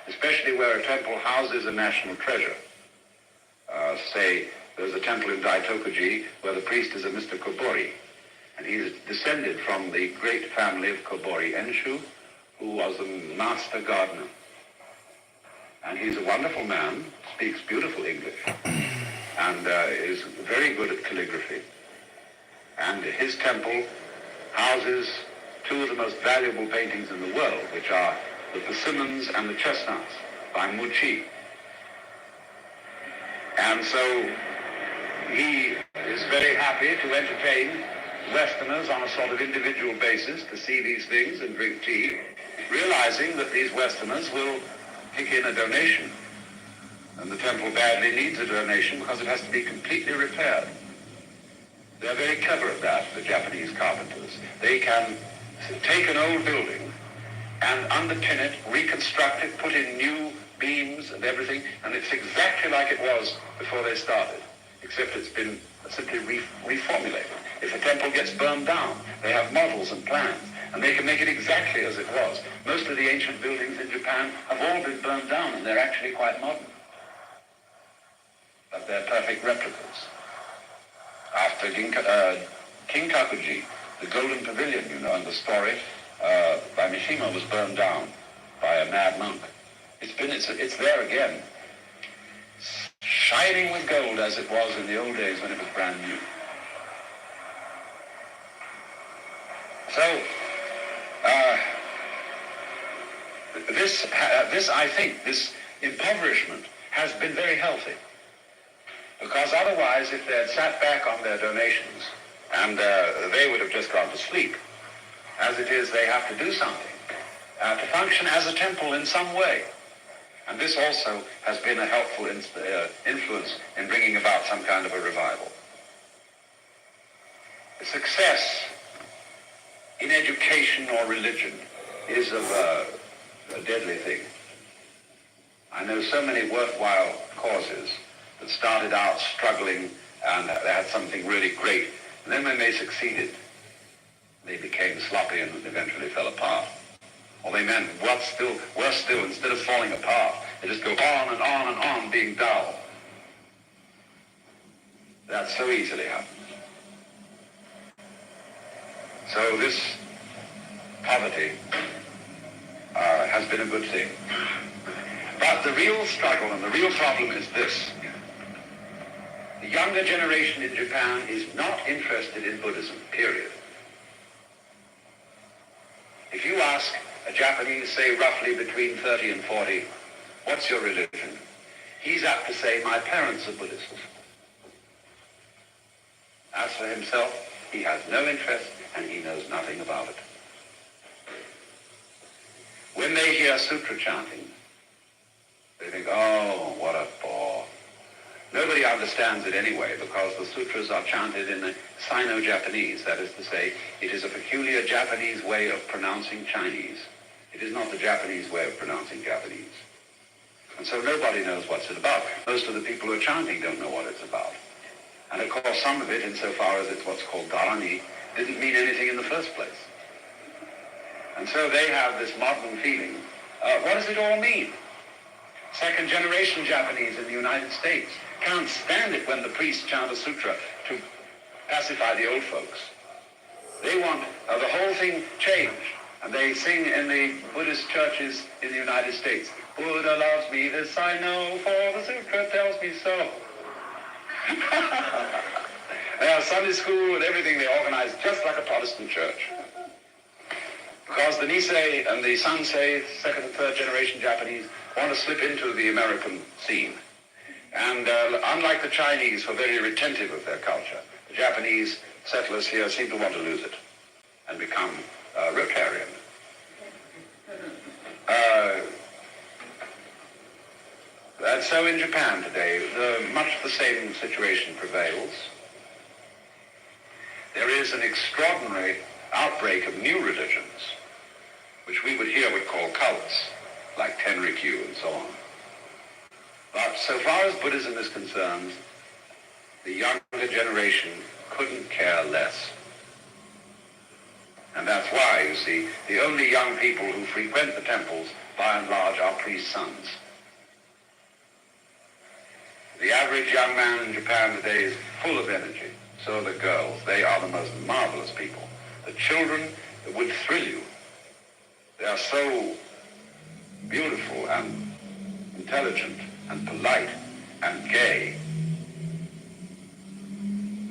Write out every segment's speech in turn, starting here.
especially where a temple houses a national treasure. Say, there's a temple in Daitokuji where the priest is a Mr. Kobori, and he's descended from the great family of Kobori Enshu, who was a master gardener. And he's a wonderful man, speaks beautiful English, and is very good at calligraphy. And his temple houses two of the most valuable paintings in the world, which are the Persimmons and the Chestnuts by Muchi. And so he is very happy to entertain Westerners on a sort of individual basis to see these things and drink tea, realizing that these Westerners will kick in a donation. And the temple badly needs a donation because it has to be completely repaired. They're very clever at that, the Japanese carpenters. They can take an old building and underpin it, reconstruct it, put in new beams and everything, and it's exactly like it was before they started, except it's been simply reformulated. If a temple gets burned down, they have models and plans, and they can make it exactly as it was. Most of the ancient buildings in Japan have all been burned down, and they're actually quite modern. But they're perfect replicas. After Kinkakuji, the Golden Pavilion, you know, and the story by Mishima was burned down by a mad monk. It's there again, shining with gold as it was in the old days when it was brand new. So, I think, this impoverishment has been very healthy. Because otherwise, if they had sat back on their donations, and they would have just gone to sleep. As it is, they have to do something to function as a temple in some way. And this also has been a helpful influence in bringing about some kind of a revival. Success in education or religion is of a deadly thing. I know so many worthwhile causes that started out struggling and they had something really great. And then when they succeeded, they became sloppy and eventually fell apart. Or they meant worse still, instead of falling apart, they just go on and on and on being dull. That so easily happens. So this poverty has been a good thing. But the real struggle and the real problem is this. The younger generation in Japan is not interested in Buddhism, period. If you ask a Japanese, say roughly between 30 and 40, what's your religion? He's apt to say, my parents are Buddhists. As for himself, he has no interest and he knows nothing about it. When they hear sutra chanting, they think, oh, what a bore. Nobody understands it anyway because the sutras are chanted in the Sino-Japanese. That is to say, it is a peculiar Japanese way of pronouncing Chinese. It is not the Japanese way of pronouncing Japanese. And so nobody knows what's it about. Most of the people who are chanting don't know what it's about. And of course, some of it, insofar as it's what's called dharani, didn't mean anything in the first place. And so they have this modern feeling. What does it all mean? Second generation Japanese in the United States can't stand it when the priests chant a sutra to pacify the old folks. They want the whole thing changed. And they sing in the Buddhist churches in the United States, Buddha loves me, this I know, for the sutra tells me so. They have Sunday school and everything they organize just like a Protestant church. Because the Nisei and the Sansei, second and third generation Japanese, want to slip into the American scene. And unlike the Chinese, who are very retentive of their culture, the Japanese settlers here seem to want to lose it and become Rotarian. And so in Japan today, much the same situation prevails. There is an extraordinary outbreak of new religions, which we would call cults, like Tenrikyu and so on. But so far as Buddhism is concerned, the younger generation couldn't care less. And that's why, you see, the only young people who frequent the temples by and large, are priests' sons. The average young man in Japan today is full of energy. So are the girls. They are the most marvelous people. The children would thrill you. They are so beautiful and intelligent and polite and gay.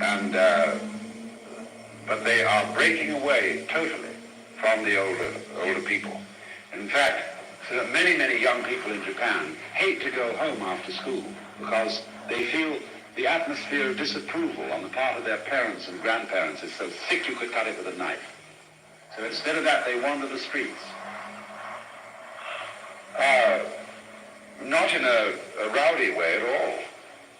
And but they are breaking away totally from the older people. In fact, many young people in Japan hate to go home after school because they feel the atmosphere of disapproval on the part of their parents and grandparents is so thick you could cut it with a knife. So instead of that, they wander the streets. Not in a rowdy way at all.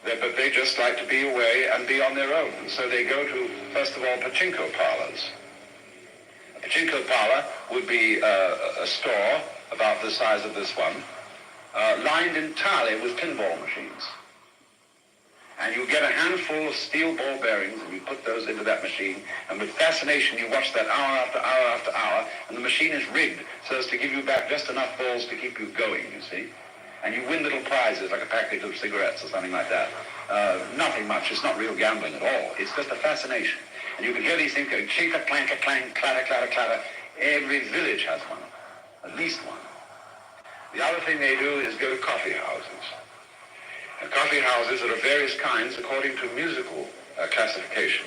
But they just like to be away and be on their own. And so they go to, first of all, pachinko parlors. A pachinko parlor would be a store about the size of this one, lined entirely with pinball machines. And you get a handful of steel ball bearings, and you put those into that machine, and with fascination you watch that hour after hour after hour, and the machine is rigged so as to give you back just enough balls to keep you going, you see. And you win little prizes, like a package of cigarettes or something like that. Nothing much. It's not real gambling at all. It's just a fascination. And you can hear these things going chinka, clanka, clang, clatter, clatter, clatter. Every village has one, at least one. The other thing they do is go to coffee houses. And coffee houses are of various kinds according to musical classification.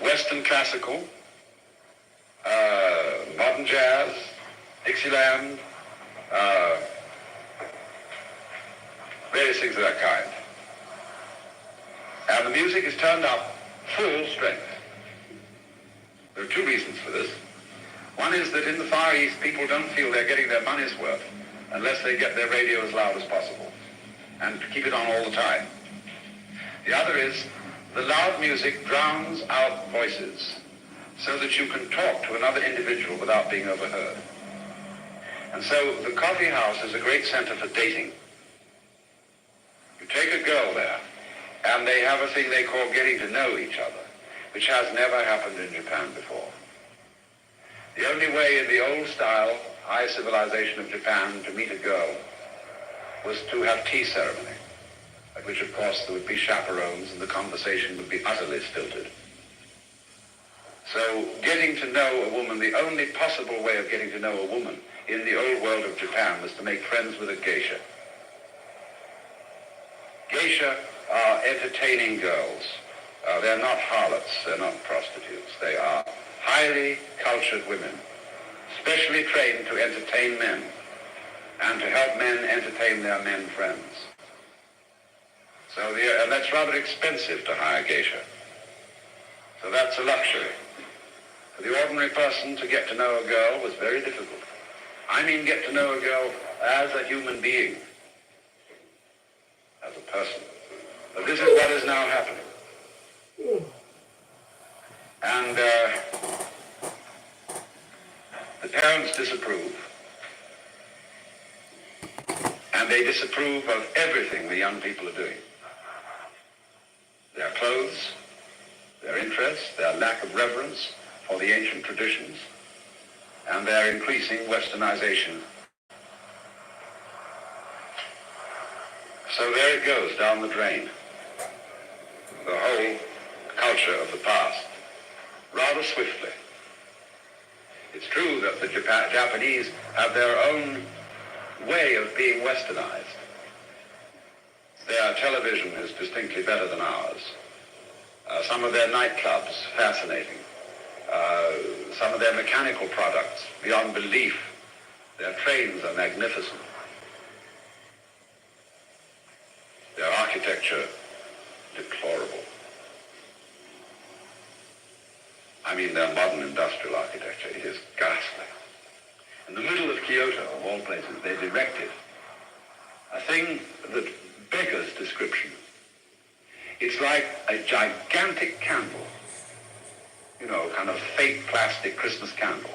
Western classical, modern jazz, Dixieland, various things of that kind. And the music is turned up full strength. There are two reasons for this. One is that in the Far East, people don't feel they're getting their money's worth unless they get their radio as loud as possible and keep it on all the time. The other is the loud music drowns out voices so that you can talk to another individual without being overheard. And so the coffee house is a great center for dating. You take a girl there, and they have a thing they call getting to know each other, which has never happened in Japan before. The only way in the old style, high civilization of Japan to meet a girl was to have tea ceremony, at which of course there would be chaperones and the conversation would be utterly stilted. So getting to know a woman, the only possible way of getting to know a woman in the old world of Japan was to make friends with a geisha. Geisha are entertaining girls. They're not harlots, they're not prostitutes. They are highly cultured women, specially trained to entertain men and to help men entertain their men friends. So and that's rather expensive to hire geisha. So that's a luxury. For the ordinary person to get to know a girl was very difficult. I mean get to know a girl as a human being, as a person. But this is what is now happening. And the parents disapprove. And they disapprove of everything the young people are doing. Their clothes, their interests, their lack of reverence for the ancient traditions, and their increasing westernization. So there it goes, down the drain. The whole culture of the past, rather swiftly. It's true that the Japanese have their own way of being westernized. Their television is distinctly better than ours. Some of their nightclubs, fascinating. Some of their mechanical products, beyond belief. Their trains are magnificent. Their architecture, deplorable. I mean their modern industrial architecture, it is ghastly. In the middle of Kyoto, of all places, they've erected a thing that beggars description. It's like a gigantic candle, you know, kind of fake plastic Christmas candle,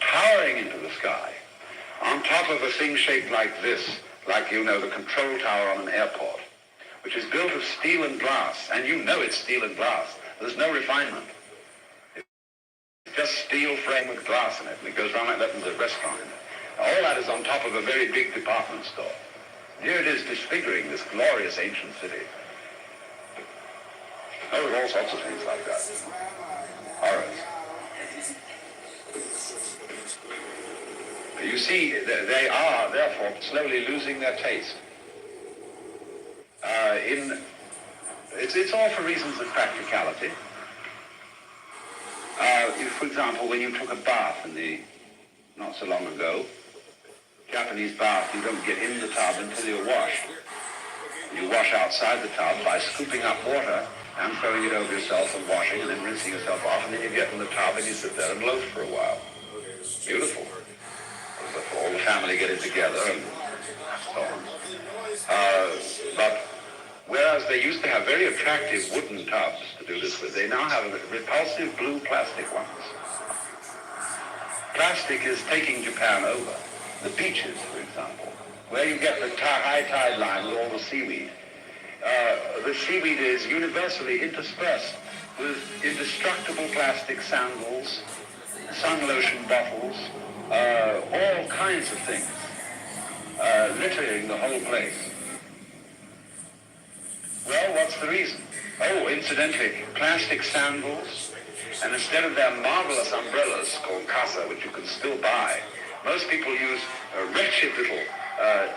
towering into the sky, on top of a thing shaped like this, like, you know, the control tower on an airport, which is built of steel and glass, and you know it's steel and glass. There's no refinement. It's just steel frame with glass in it, and it goes around like that in the restaurant. All that is on top of a very big department store. Here it is disfiguring this glorious ancient city. Oh, there's all sorts of things like that. Horrors. You see, they are, therefore, slowly losing their taste. It's all for reasons of practicality. For example, when you took a bath not so long ago, Japanese bath, you don't get in the tub until you're washed. You wash outside the tub by scooping up water and throwing it over yourself and washing and then rinsing yourself off, and then you get in the tub and you sit there and loaf for a while. Beautiful. All the family getting together and so on. But whereas they used to have very attractive wooden tubs to do this with, they now have repulsive blue plastic ones. Plastic is taking Japan over. The beaches, for example, where you get the high tide line with all the seaweed. The seaweed is universally interspersed with indestructible plastic sandals, sun lotion bottles, all kinds of things, littering the whole place. Well, what's the reason? Oh, incidentally, plastic sandals, and instead of their marvelous umbrellas called casa, which you can still buy, most people use wretched little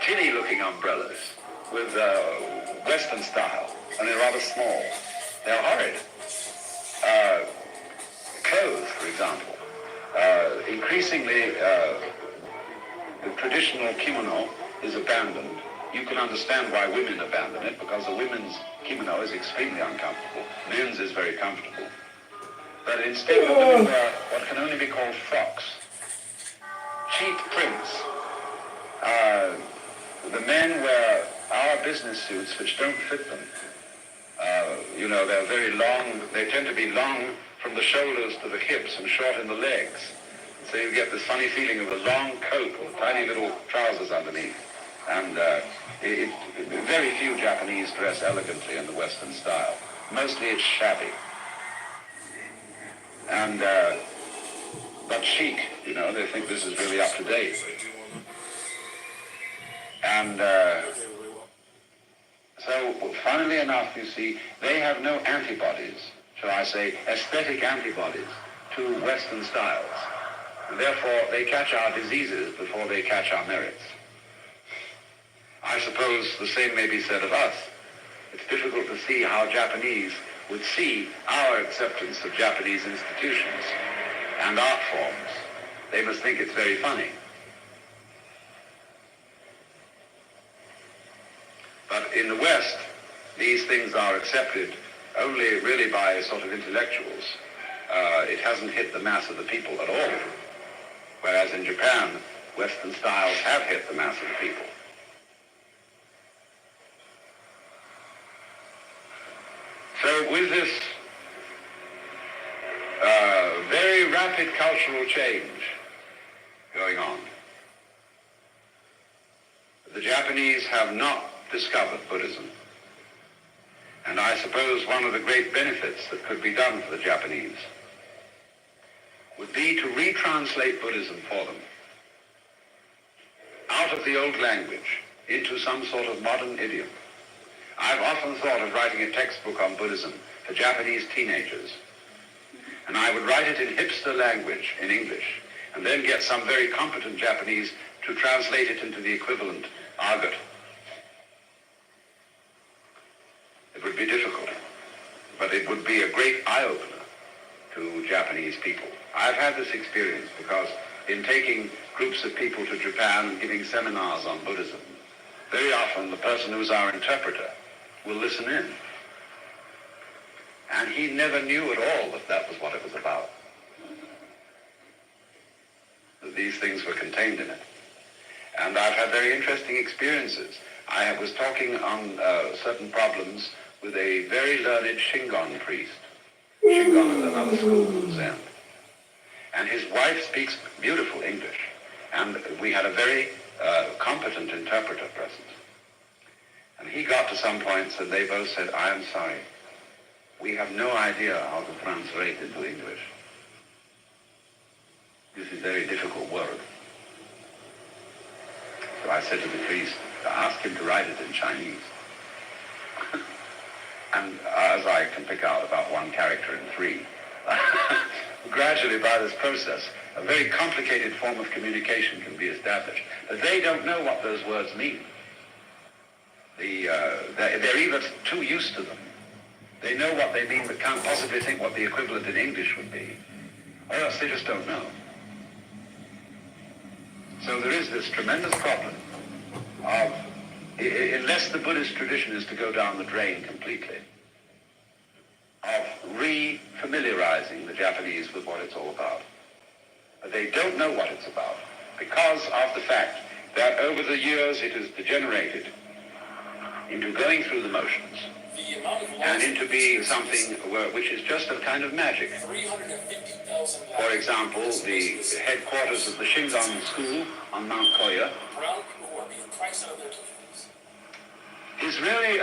tinny-looking umbrellas with Western style, and they're rather small. They're horrid. Clothes, for example. Increasingly, the traditional kimono is abandoned. You can understand why women abandon it, because the women's kimono is extremely uncomfortable. Men's is very comfortable. But instead, the women wear what can only be called frocks. Cheap prints. The men wear our business suits, which don't fit them. They're very long. They tend to be long from the shoulders to the hips and short in the legs. So you get this funny feeling of a long coat with tiny little trousers underneath. And very few Japanese dress elegantly in the Western style. Mostly it's shabby. And, but chic, they think this is really up to date. And so, funnily enough, you see, they have no antibodies, shall I say, aesthetic antibodies to Western styles. And therefore, they catch our diseases before they catch our merits. I suppose the same may be said of us. It's difficult to see how Japanese would see our acceptance of Japanese institutions and art forms. They must think it's very funny. But in the West, these things are accepted only really by sort of intellectuals. It hasn't hit the mass of the people at all. Whereas in Japan, Western styles have hit the mass of the people. So with this very rapid cultural change going on, the Japanese have not discovered Buddhism. And I suppose one of the great benefits that could be done for the Japanese would be to retranslate Buddhism for them out of the old language into some sort of modern idiom. I've often thought of writing a textbook on Buddhism for Japanese teenagers. And I would write it in hipster language, in English, and then get some very competent Japanese to translate it into the equivalent argot. It would be difficult, but it would be a great eye-opener to Japanese people. I've had this experience because in taking groups of people to Japan and giving seminars on Buddhism, very often the person who's our interpreter will listen in. And he never knew at all that that was what it was about. That these things were contained in it. And I've had very interesting experiences. I was talking on certain problems with a very learned Shingon priest. Shingon is another school of Zen. And his wife speaks beautiful English. And we had a very competent interpreter present. And he got to some points and they both said, I am sorry. We have no idea how to translate into English. This is a very difficult word. So I said to the priest, ask him to write it in Chinese. And as I can pick out about one character in three, gradually by this process, a very complicated form of communication can be established. But they don't know what those words mean. They're either too used to them. They know what they mean but can't possibly think what the equivalent in English would be. Or else they just don't know. So there is this tremendous problem of, unless the Buddhist tradition is to go down the drain completely, of re-familiarizing the Japanese with what it's all about. But they don't know what it's about because of the fact that over the years it has degenerated into going through the motions and into being something which is just a kind of magic. For example, the headquarters of the Shingon School on Mount Koya is really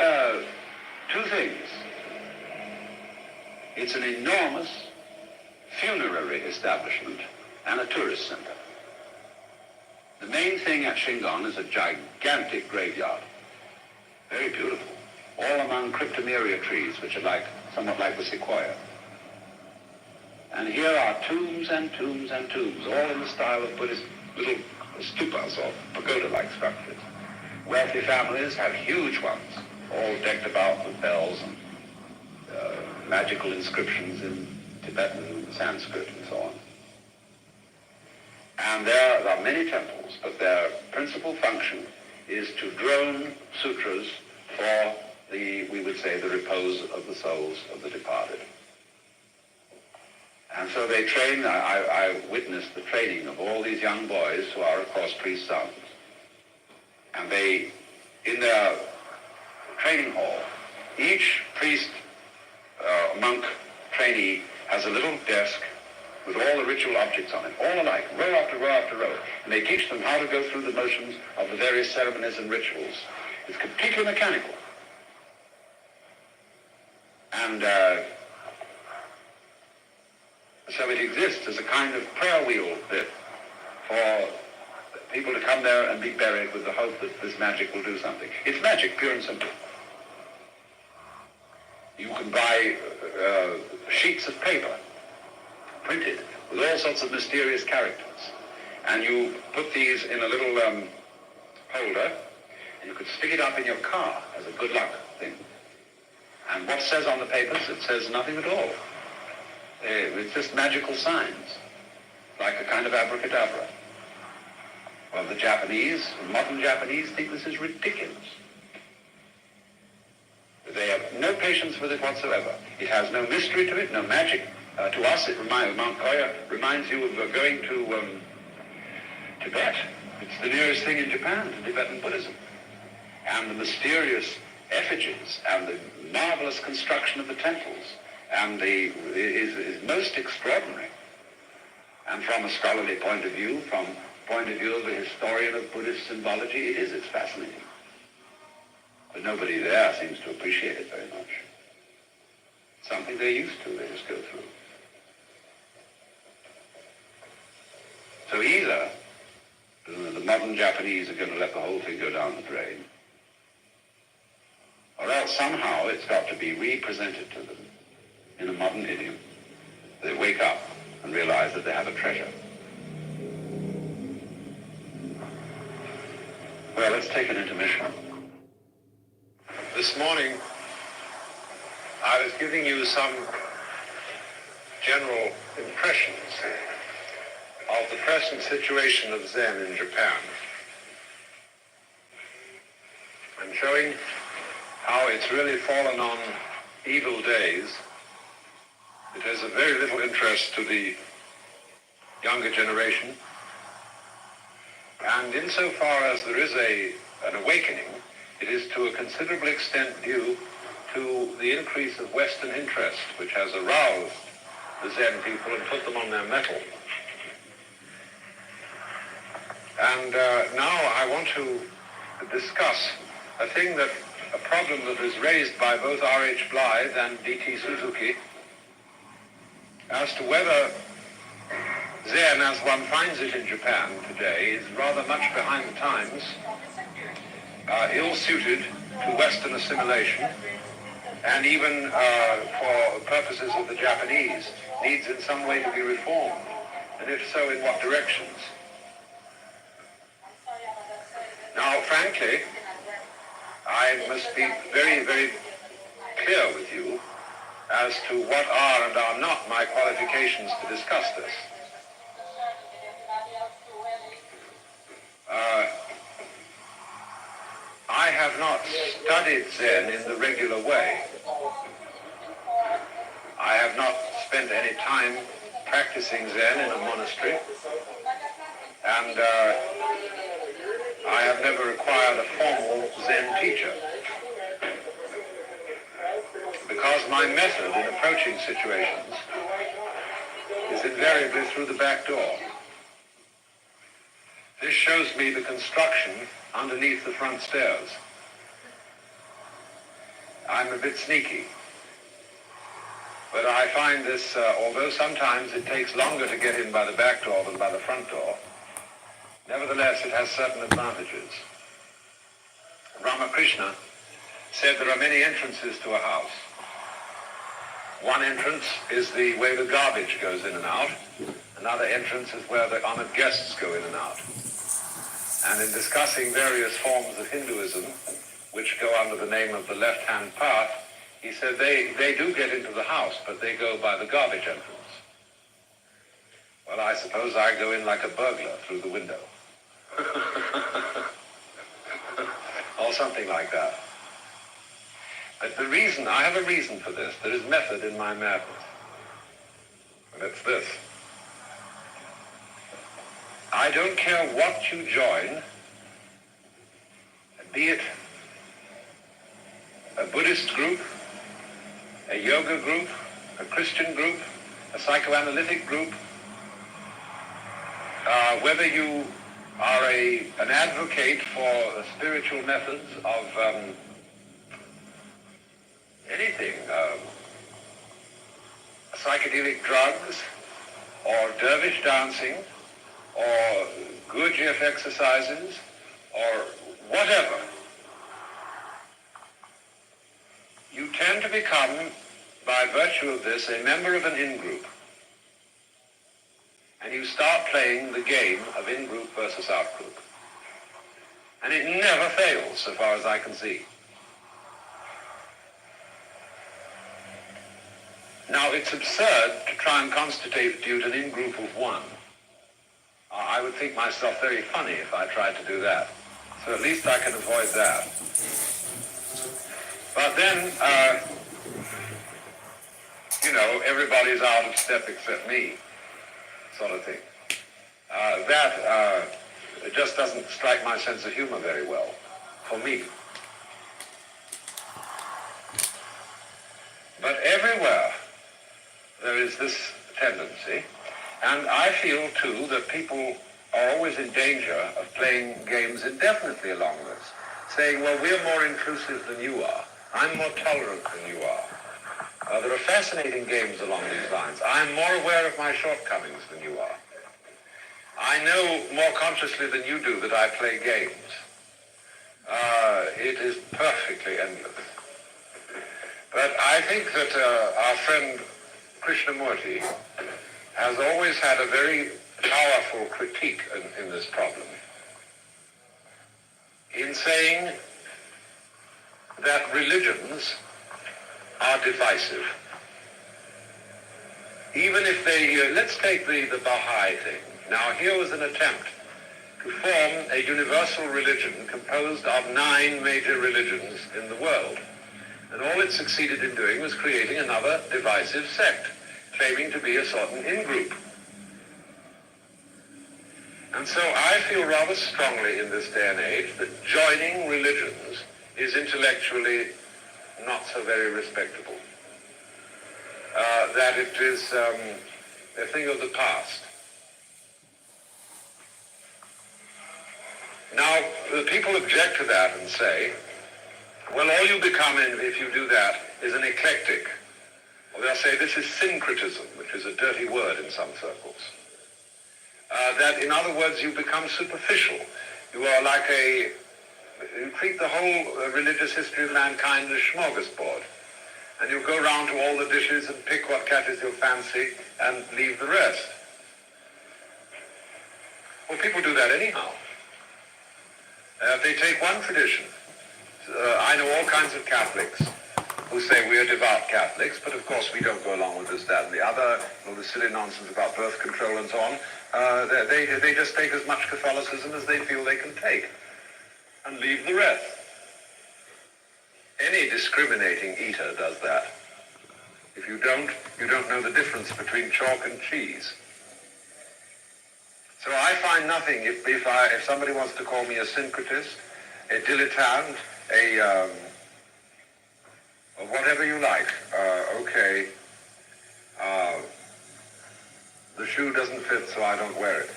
two things. It's an enormous funerary establishment and a tourist center. The main thing at Shingon is a gigantic graveyard, very beautiful, all among cryptomeria trees, which are somewhat like the sequoia. And here are tombs and tombs and tombs, all in the style of Buddhist little stupas or pagoda-like structures. Wealthy families have huge ones, all decked about with bells and magical inscriptions in Tibetan and Sanskrit and so on. And there are many temples, but their principal function is to drone sutras for we would say, the repose of the souls of the departed. And so they train, I witnessed the training of all these young boys who are, of course, priest sons. And they, in their training hall, each priest, monk, trainee has a little desk with all the ritual objects on it, all alike, row after row after row. And they teach them how to go through the motions of the various ceremonies and rituals. It's completely mechanical. And so it exists as a kind of prayer wheel bit for people to come there and be buried with the hope that this magic will do something. It's magic, pure and simple. You can buy sheets of paper printed with all sorts of mysterious characters. And you put these in a little holder, and you could stick it up in your car as a good luck thing. And what says on the papers? It says nothing at all. It's just magical signs, like a kind of abracadabra. Well, the Japanese, modern Japanese, think this is ridiculous. They have no patience with it whatsoever. It has no mystery to it, no magic. To us, Mount Koya reminds you of going to Tibet. It's the nearest thing in Japan to Tibetan Buddhism. And the mysterious effigies and the marvelous construction of the temples and is most extraordinary. And from a scholarly point of view, from the point of view of the historian of Buddhist symbology, it's fascinating. But nobody there seems to appreciate it very much. Something they're used to, they just go through. So either the modern Japanese are going to let the whole thing go down the drain, or else somehow it's got to be represented to them in a modern idiom. They wake up and realize that they have a treasure. Well, let's take an intermission. This morning, I was giving you some general impressions of the present situation of Zen in Japan, and showing how it's really fallen on evil days. It has a very little interest to the younger generation, and insofar as there is an awakening, it is to a considerable extent due to the increase of Western interest, which has aroused the Zen people and put them on their mettle. And now I want to discuss a problem that is raised by both R.H. Blythe and D.T. Suzuki as to whether Zen, as one finds it in Japan today, is rather much behind the times, ill-suited to Western assimilation, and even for purposes of the Japanese, needs in some way to be reformed, and if so, in what directions? Now, frankly, I must be very, very clear with you as to what are and are not my qualifications to discuss this. I have not studied Zen in the regular way. I have not spent any time practicing Zen in a monastery, and I have never acquired a formal Zen teacher, because my method in approaching situations is invariably through the back door. This shows me the construction underneath the front stairs. I'm a bit sneaky, but I find this, although sometimes it takes longer to get in by the back door than by the front door, nevertheless it has certain advantages. Ramakrishna said there are many entrances to a house. One entrance is the way the garbage goes in and out. Another entrance is where the honored guests go in and out. And in discussing various forms of Hinduism, which go under the name of the left-hand path, he said they do get into the house, but they go by the garbage entrance. Well, I suppose I go in like a burglar through the window. Or something like that. But the reason, I have a reason for this. There is method in my madness. And it's this. I don't care what you join, be it a Buddhist group, a yoga group, a Christian group, a psychoanalytic group, whether you are an advocate for spiritual methods of anything, psychedelic drugs, or dervish dancing, or Gurdjieff exercises, or whatever, you tend to become, by virtue of this, a member of an in-group. And you start playing the game of in-group versus out-group. And it never fails, so far as I can see. Now, it's absurd to try and constitute an in-group of one. I would think myself very funny if I tried to do that. So at least I can avoid that. But then, everybody's out of step except me, sort of thing. It just doesn't strike my sense of humor very well, for me. But everywhere there is this tendency, and I feel, too, that people are always in danger of playing games indefinitely along this, saying, well, we're more inclusive than you are. I'm more tolerant than you are. There are fascinating games along these lines. I'm more aware of my shortcomings than you are. I know more consciously than you do that I play games. It is perfectly endless. But I think that our friend Krishnamurti has always had a very powerful critique in this problem, in saying that religions are divisive. Even if they, let's take the Baha'i thing. Now, here was an attempt to form a universal religion composed of 9 major religions in the world. And all it succeeded in doing was creating another divisive sect, claiming to be a certain in-group. And so I feel rather strongly in this day and age that joining religions is intellectually not so very respectable. That it is a thing of the past. Now, the people object to that and say, well, all you become, if you do that, is an eclectic. Or they'll say this is syncretism, which is a dirty word in some circles. That, in other words, you become superficial. You are like you treat the whole religious history of mankind as a smorgasbord. And you go round to all the dishes and pick what catches your fancy and leave the rest. Well, people do that anyhow. They take one tradition. I know all kinds of Catholics who say we are devout Catholics, but of course we don't go along with this, that, and the other, all the silly nonsense about birth control and so on. They just take as much Catholicism as they feel they can take and leave the rest. Any discriminating eater does that. If you don't know the difference between chalk and cheese. So I find nothing if somebody wants to call me a syncretist, a dilettante, or whatever you like. Okay. The shoe doesn't fit, so I don't wear it.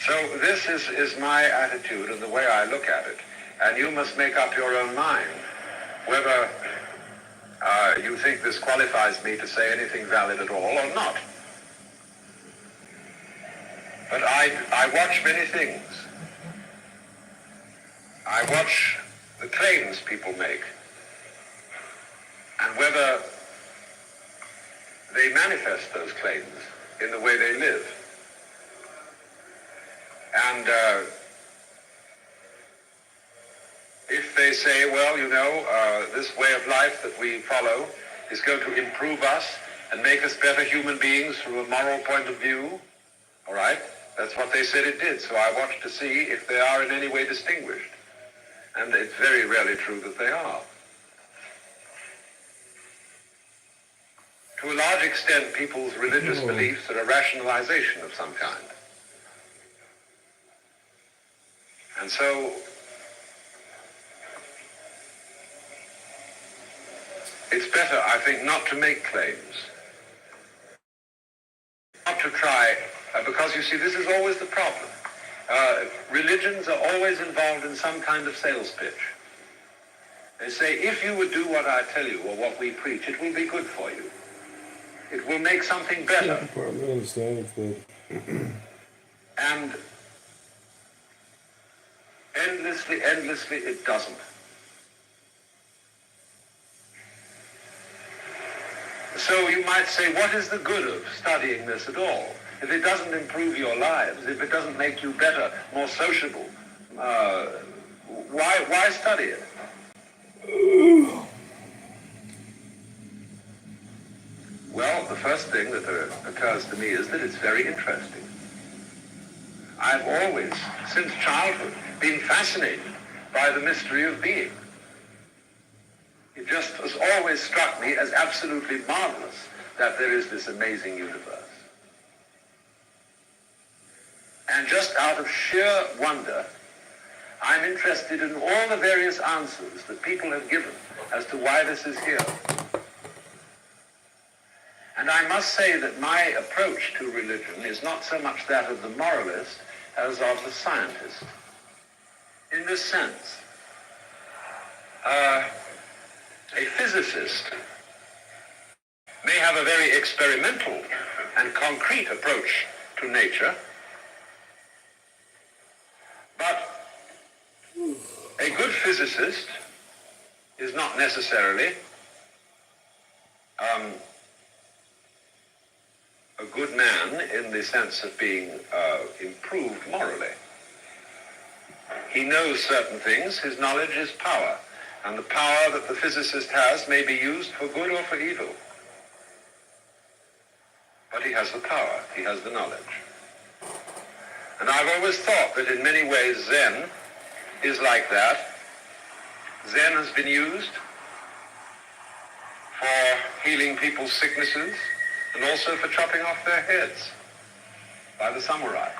So this is my attitude and the way I look at it. And you must make up your own mind whether you think this qualifies me to say anything valid at all or not. But I watch many things. I watch the claims people make and whether they manifest those claims in the way they live. And if they say, well, this way of life that we follow is going to improve us and make us better human beings from a moral point of view, all right, that's what they said it did. So I watch to see if they are in any way distinguished. And it's very rarely true that they are. To a large extent, people's religious beliefs are a rationalization of some kind. And so it's better, I think, not to make claims. Not to try, because you see, this is always the problem. Religions are always involved in some kind of sales pitch. They say, if you would do what I tell you or what we preach, it will be good for you. It will make something better. I understand that. And endlessly, it doesn't. So you might say, what is the good of studying this at all? If it doesn't improve your lives, if it doesn't make you better, more sociable, why study it? Well, the first thing that occurs to me is that it's very interesting. I've always, since childhood, been fascinated by the mystery of being. It just has always struck me as absolutely marvelous that there is this amazing universe. And just out of sheer wonder, I'm interested in all the various answers that people have given as to why this is here. And I must say that my approach to religion is not so much that of the moralist as of the scientist. In this sense, a physicist may have a very experimental and concrete approach to nature, but a good physicist is not necessarily a good man in the sense of being improved morally. He knows certain things. His knowledge is power. And the power that the physicist has may be used for good or for evil. But he has the power. He has the knowledge. And I've always thought that in many ways Zen is like that. Zen has been used for healing people's sicknesses and also for chopping off their heads by the samurai.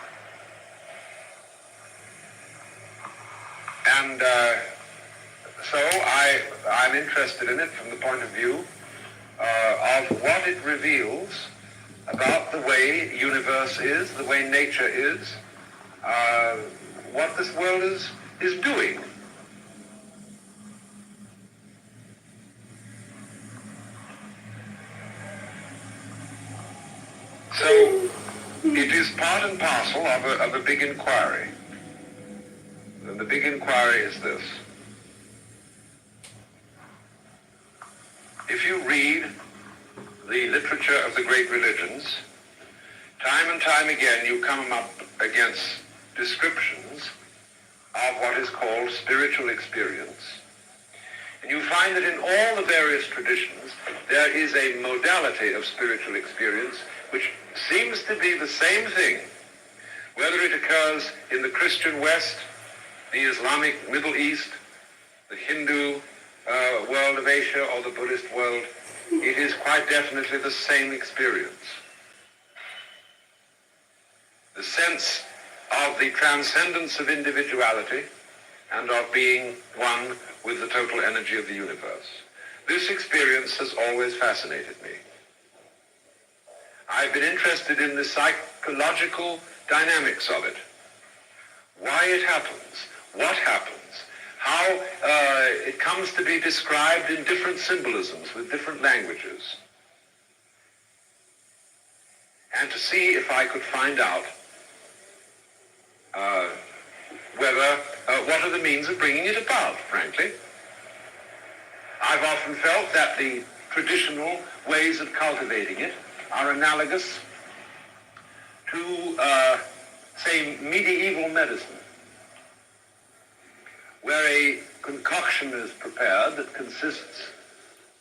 And so I'm interested in it from the point of view of what it reveals about the way universe is, the way nature is, what this world is doing. part and parcel of a big inquiry. And the big inquiry is this. If you read the literature of the great religions, time and time again you come up against descriptions of what is called spiritual experience. And you find that in all the various traditions, there is a modality of spiritual experience which seems to be the same thing, whether it occurs in the Christian West, the Islamic Middle East, the Hindu world of Asia, or the Buddhist world. It is quite definitely the same experience. The sense of the transcendence of individuality and of being one with the total energy of the universe. This experience has always fascinated me. I've been interested in the psychological dynamics of it. Why it happens, what happens, how it comes to be described in different symbolisms with different languages. And to see if I could find out what are the means of bringing it about, frankly. I've often felt that the traditional ways of cultivating it are analogous to, say, medieval medicine, where a concoction is prepared that consists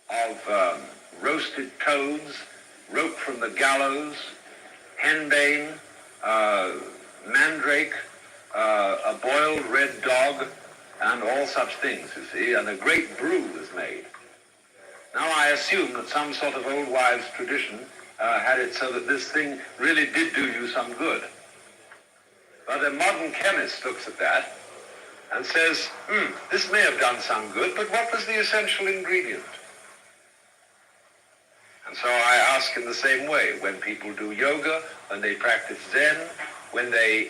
of roasted toads, rope from the gallows, henbane, mandrake, a boiled red dog, and all such things, you see, and a great brew is made. Now I assume that some sort of old wives' tradition had it so that this thing really did do you some good. But a modern chemist looks at that and says, this may have done some good, but what was the essential ingredient? And so I ask in the same way, when people do yoga, when they practice Zen, when they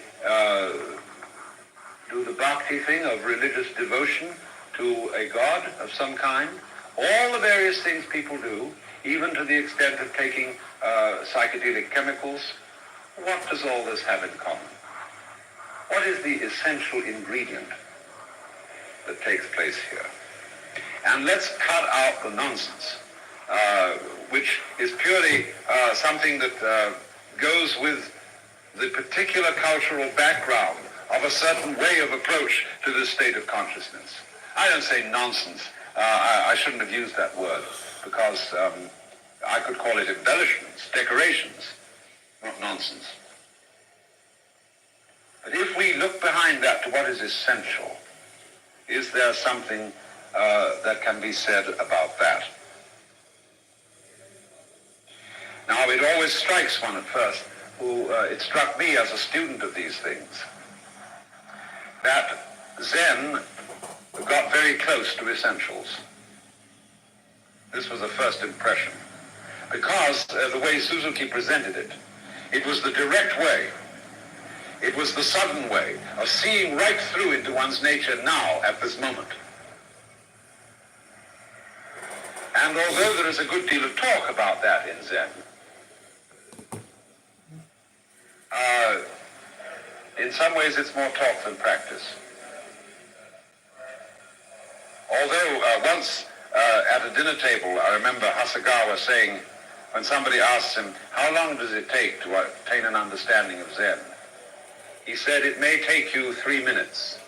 do the bhakti thing of religious devotion to a god of some kind, all the various things people do, even to the extent of taking psychedelic chemicals, what does all this have in common? What is the essential ingredient that takes place here? And let's cut out the nonsense, which is purely something that goes with the particular cultural background of a certain way of approach to this state of consciousness. I don't say nonsense. I shouldn't have used that word, because I could call it embellishments, decorations, not nonsense. But if we look behind that to what is essential, is there something that can be said about that? Now, it always strikes one at first, it struck me as a student of these things, that Zen got very close to essentials. This was the first impression. Because the way Suzuki presented it, it was the direct way. It was the sudden way of seeing right through into one's nature now, at this moment. And although there is a good deal of talk about that in Zen, in some ways it's more talk than practice. Although once at a dinner table, I remember Hasegawa saying, when somebody asked him, how long does it take to attain an understanding of Zen? He said, it may take you 3 minutes.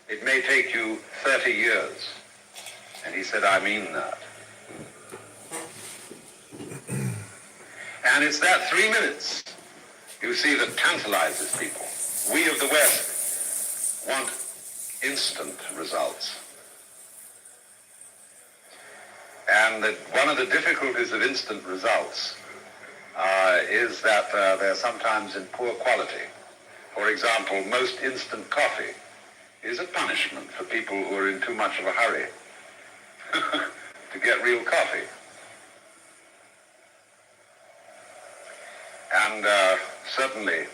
It may take you 30 years. And he said, I mean that. And it's that 3 minutes, you see, that tantalizes people. We of the West want instant results. And that one of the difficulties of instant results is that they're sometimes in poor quality. For example, most instant coffee is a punishment for people who are in too much of a hurry to get real coffee. And certainly,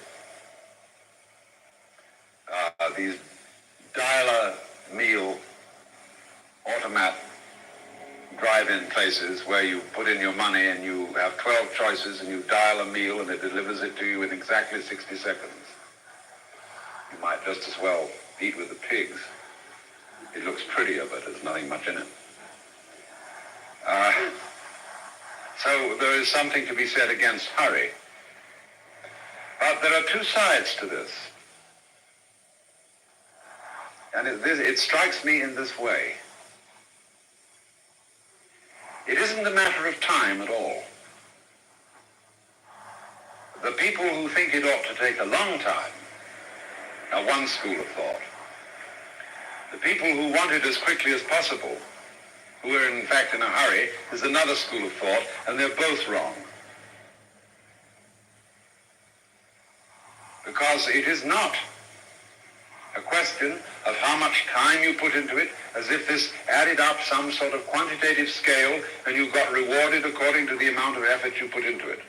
these dial-a-meal automat drive-in places where you put in your money and you have 12 choices and you dial a meal and it delivers it to you in exactly 60 seconds. You might just as well eat with the pigs. It looks prettier, but there's nothing much in it. So there is something to be said against hurry. But there are two sides to this. And it strikes me in this way. It isn't a matter of time at all. The people who think it ought to take a long time are one school of thought. The people who want it as quickly as possible, who are in fact in a hurry, is another school of thought, and they're both wrong. Because it is not a question of how much time you put into it, as if this added up some sort of quantitative scale and you got rewarded according to the amount of effort you put into it.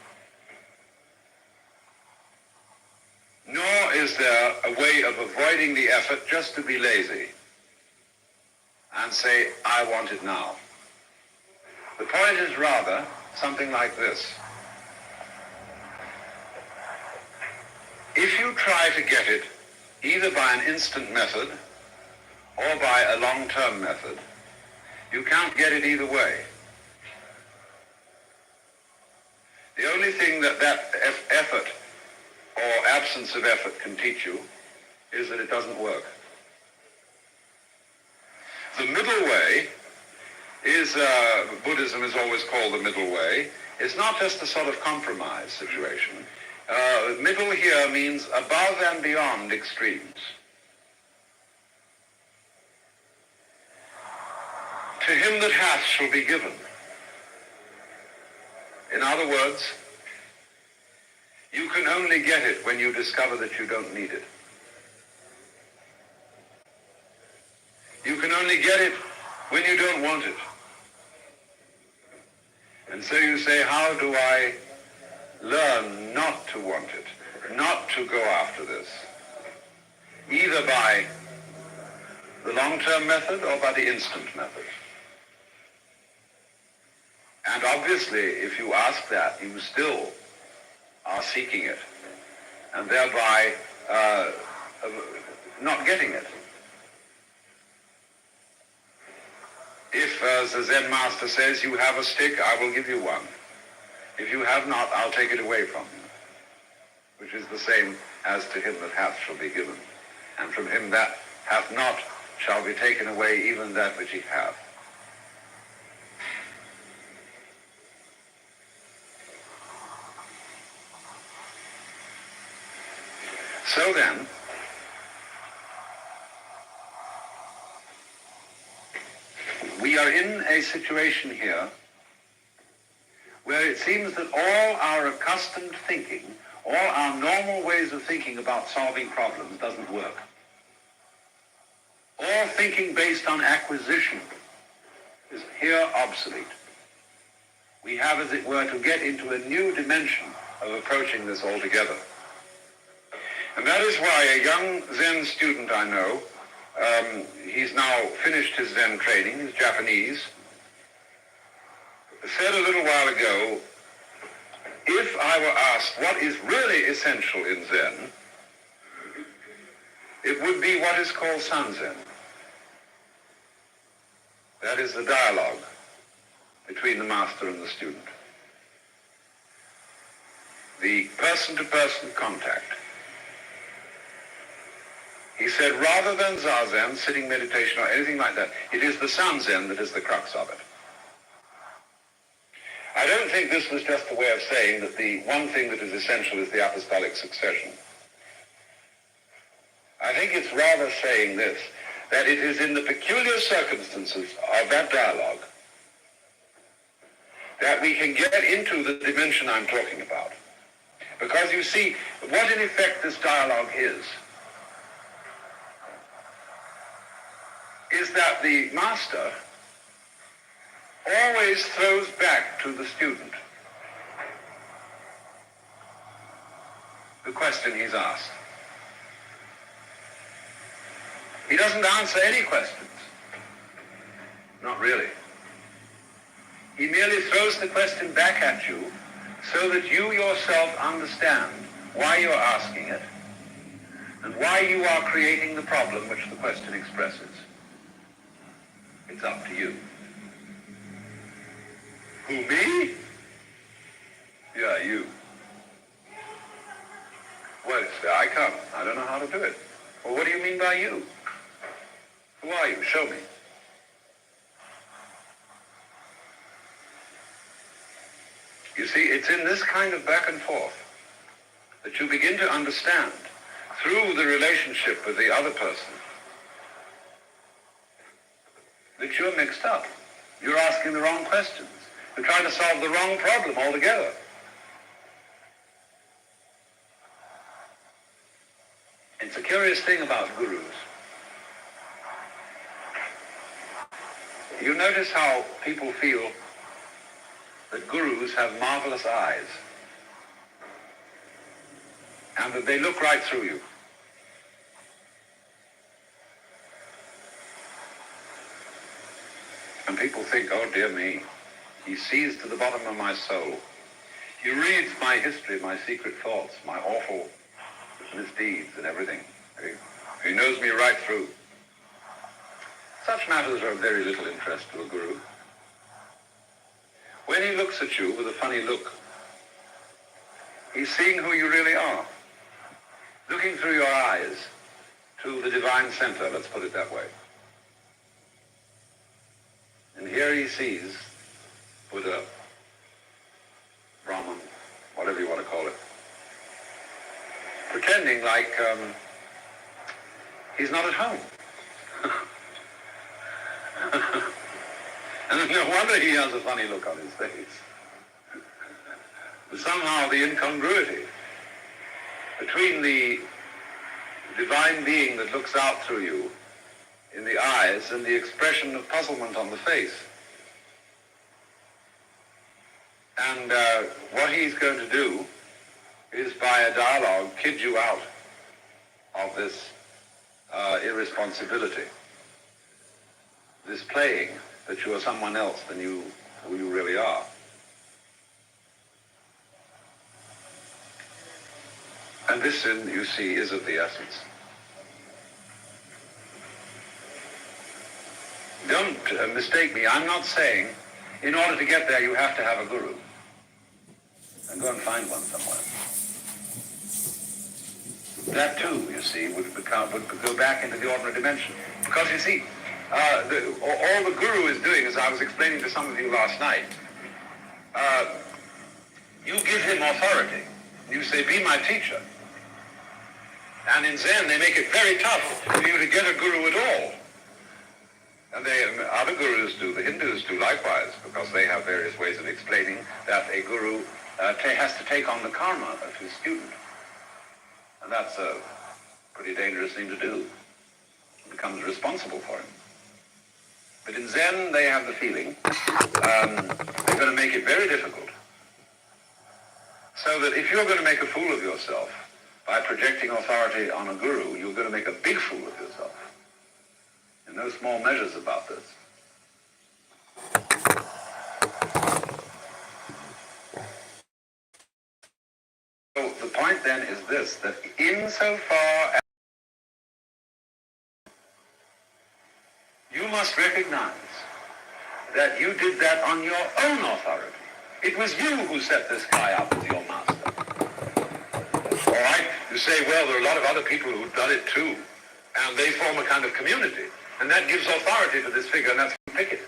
Nor is there a way of avoiding the effort just to be lazy and say, I want it now. The point is rather something like this. If you try to get it either by an instant method or by a long-term method, you can't get it either way. The only thing that effort or absence of effort can teach you is that it doesn't work. The middle way is, Buddhism is always called the middle way. It's not just a sort of compromise situation. Middle here means above and beyond extremes. To him that hath shall be given. In other words, you can only get it when you discover that you don't need it. You can only get it when you don't want it. And so you say, how do I learn not to want it, not to go after this? Either by the long-term method or by the instant method. And obviously, if you ask that, you still are seeking it, and thereby not getting it. If, as the Zen master says, you have a stick, I will give you one. If you have not, I'll take it away from you. Which is the same as to him that hath shall be given. And from him that hath not shall be taken away even that which he hath. So then, we are in a situation here where it seems that all our accustomed thinking, all our normal ways of thinking about solving problems doesn't work. All thinking based on acquisition is here obsolete. We have, as it were, to get into a new dimension of approaching this altogether. And that is why a young Zen student I know, he's now finished his Zen training, he's Japanese, said a little while ago, if I were asked what is really essential in Zen, it would be what is called Sanzen. That is the dialogue between the master and the student. The person-to-person contact. He said, rather than Zazen, sitting meditation, or anything like that, it is the Sanzen that is the crux of it. I don't think this was just a way of saying that the one thing that is essential is the apostolic succession. I think it's rather saying this, that it is in the peculiar circumstances of that dialogue that we can get into the dimension I'm talking about. Because you see, what in effect this dialogue is that the master always throws back to the student the question he's asked. He doesn't answer any questions. Not really. He merely throws the question back at you so that you yourself understand why you're asking it and why you are creating the problem which the question expresses. It's up to you. Who, me? Yeah, you. Well, I can't. I don't know how to do it. Well, what do you mean by you? Who are you? Show me. You see, it's in this kind of back and forth that you begin to understand, through the relationship with the other person, that you're mixed up. You're asking the wrong questions. You're trying to solve the wrong problem altogether. It's a curious thing about gurus. You notice how people feel that gurus have marvelous eyes and that they look right through you. And people think, oh dear me, he sees to the bottom of my soul. He reads my history, my secret thoughts, my awful misdeeds and everything. He knows me right through. Such matters are of very little interest to a guru. When he looks at you with a funny look, he's seeing who you really are, looking through your eyes to the divine center, let's put it that way. And here he sees Buddha, Brahman, whatever you want to call it, pretending like he's not at home. And no wonder he has a funny look on his face. But somehow the incongruity between the divine being that looks out through you in the eyes and the expression of puzzlement on the face. And what he's going to do is, by a dialogue, kid you out of this irresponsibility, this playing that you are someone else than who you really are. And this, you see, is of the essence. Don't mistake me. I'm not saying in order to get there you have to have a guru. And go and find one somewhere. That too, you see, would go back into the ordinary dimension. Because you see, all the guru is doing, as I was explaining to some of you last night, you give him authority. You say, be my teacher. And in Zen, they make it very tough for you to get a guru at all. And other gurus do, the Hindus do likewise, because they have various ways of explaining that a guru has to take on the karma of his student. And that's a pretty dangerous thing to do. He becomes responsible for him. But in Zen, they have the feeling they're going to make it very difficult. So that if you're going to make a fool of yourself by projecting authority on a guru, you're going to make a big fool of yourself. And no small measures about this. So the point then is this, that insofar as you must recognize that you did that on your own authority. It was you who set this guy up as your master. All right? You say, well, there are a lot of other people who've done it too, and they form a kind of community, and that gives authority to this figure, and that's who pick it.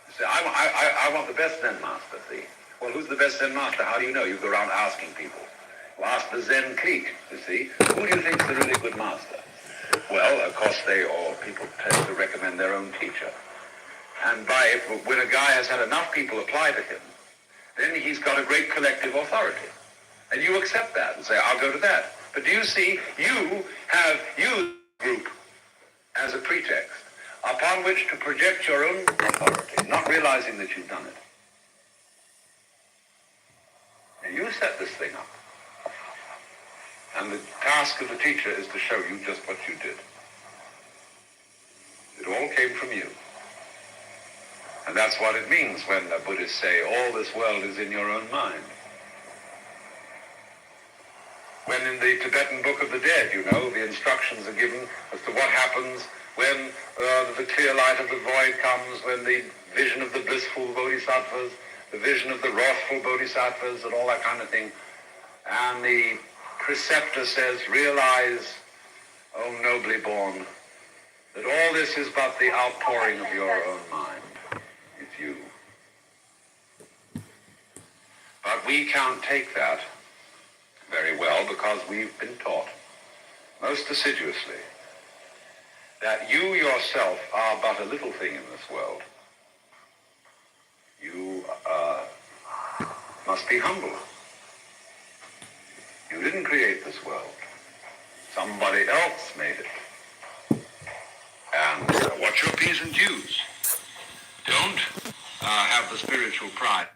You say, I want the best Zen master, see? Well, who's the best Zen master? How do you know? You go around asking people. You ask the Zen clique, you see, who do you think's the really good master? Well, of course, people tend to recommend their own teacher. And when a guy has had enough people apply to him, then he's got a great collective authority. And you accept that and say, I'll go to that. But do you see, you have used the group as a pretext upon which to project your own authority, not realizing that you've done it. And you set this thing up. And the task of the teacher is to show you just what you did. It all came from you. And that's what it means when the Buddhists say, all this world is in your own mind. When in the Tibetan Book of the Dead, the instructions are given as to what happens when the clear light of the void comes, when the vision of the blissful bodhisattvas, the vision of the wrathful bodhisattvas, and all that kind of thing. And the preceptor says, realize, O nobly born, that all this is but the outpouring of your own mind. It's you. But we can't take that very well because we've been taught most assiduously that you yourself are but a little thing in this world. You must be humble. You didn't create this world. Somebody else made it. And what's your P's and Q's? Don't have the spiritual pride.